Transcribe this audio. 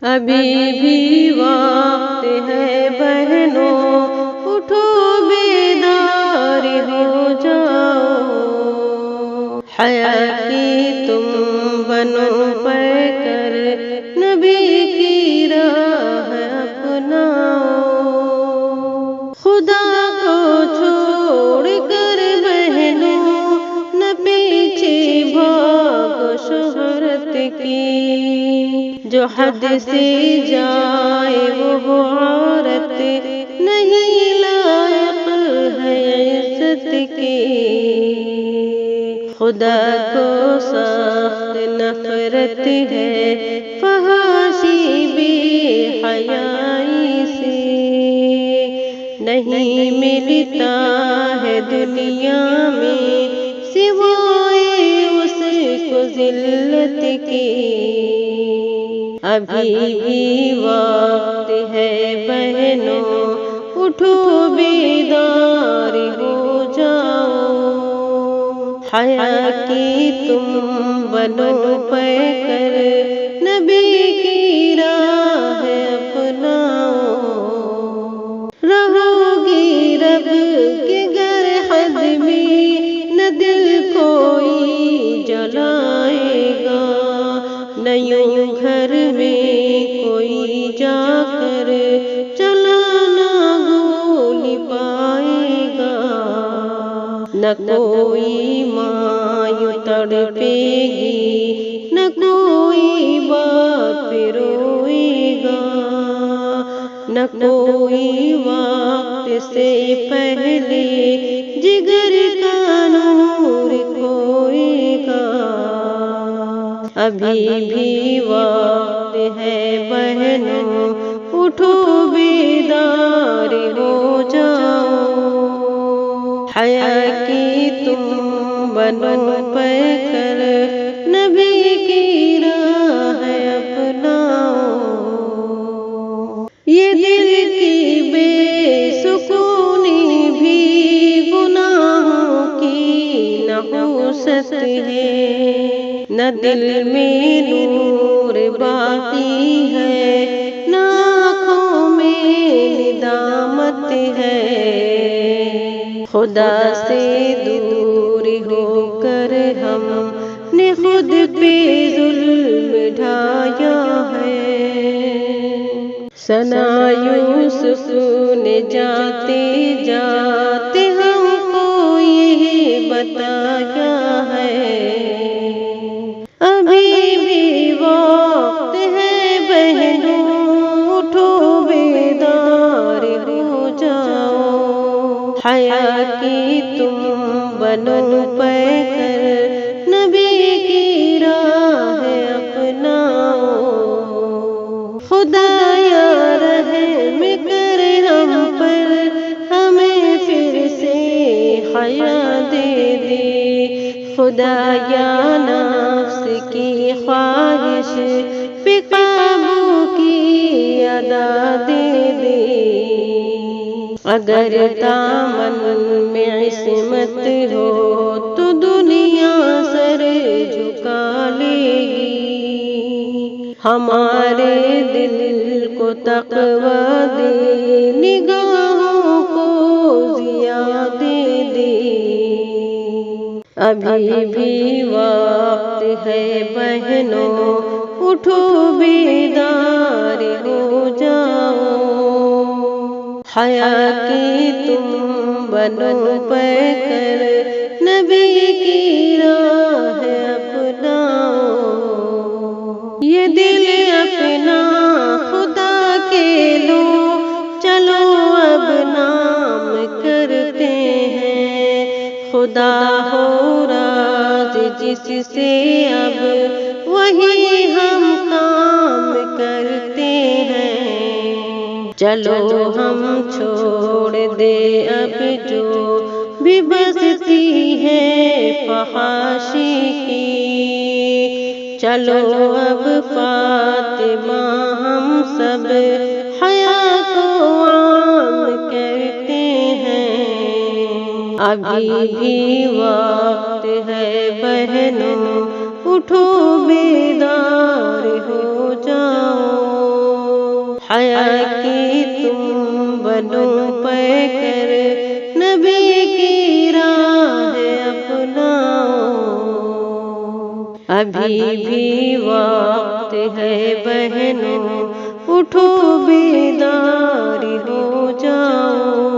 ابھی بھی وقت ہے بہنوں، اٹھو بیدار ہو جاؤ، حیا کی تم بنو پڑھ کر نبی کی راہ اپناؤ، خدا کو چھوڑ کر بہنوں نہ پیچھے بھاگو شہرت کی، جو حد سے جائے وہ عورت نہیں لائق ہے عزت کی، خدا کو سخت نفرت ہے فحاشی بے حیائی سے، نہیں ملتا ہے دنیا میں سوائے اس کو ذلت کی، ابھی بھی وقت ہے بہنوں، اٹھو بیدار ہو جاؤ، حیا کی تم بنو پڑھ کر نبی کی راہ اپناؤ، رہو گی رب کے گھر حد میں نہ دل کوئی جلائے گا، نہ یوں گھر میں کوئی جا کر چلانا گولی پائے گا، نہ کوئی ماں یوں تڑپے گی، نہ کوئی باپ روئے گا، نہ کوئی وقت سے پہلے جگر کا نور کھوئے گا، ابھی بھی وقت ہے بہنوں، اٹھو بیدار ہو جاؤ، حیا کی تم بنو پڑھ کر نبی کی راہ اپناؤ، یہ دل کی بے سکونی بھی گناہوں کی نحوست ہے، نہ دل میں نور باقی ہے، نہ آنکھوں میں ندامت ہے، خدا سے دور ہو کر ہم نے خود پہ ظلم ڈھایا ہے، ثنا یوسف نے جاتے جاتے ہم کو یہ بتایا ہے، ابھی بھی وقت ہے بہنوں، اٹھو بیدار ہو جاؤ، حیا کی تم بنو پڑھ کر نبی کی راہ اپناؤ، خدایا رحم کر ہم پر، ہمیں پھر سے حیا دے دے، خدایا نفس کی خواہش پہ قابو کی ادا دے دے، اگر دامن میں عصمت ہو تو دنیا سر جھکا لے گی، ہمارے دل کو تقویٰ دے، نگاہوں کو ضیا دے دے، ابھی بھی وقت ہے بہنوں، اٹھو بیدار ہو جاؤ، حیا کی تم بنو پڑھ کر نبی کی راہ اپناؤ، یہ دل اپنا خدا کے لو، چلو اب نام کرتے ہیں، خدا ہو راز جس سے اب وہی ہم کام کرتے ہیں، چلو ہم چھوڑ دے اب جو بھی بستی ہے فحاشی کی، چلو اب فاطمہ ہم سب حیا کو عام کرتے ہیں، ابھی بھی وقت ہے بہنوں، اٹھو بیدار ہو جاؤ۔ حیا کی تم بنو پہ کر نبی کی راہ اپناؤ، ابھی بھی وقت ہے بہنوں، اٹھو بیدار ہو جاؤ،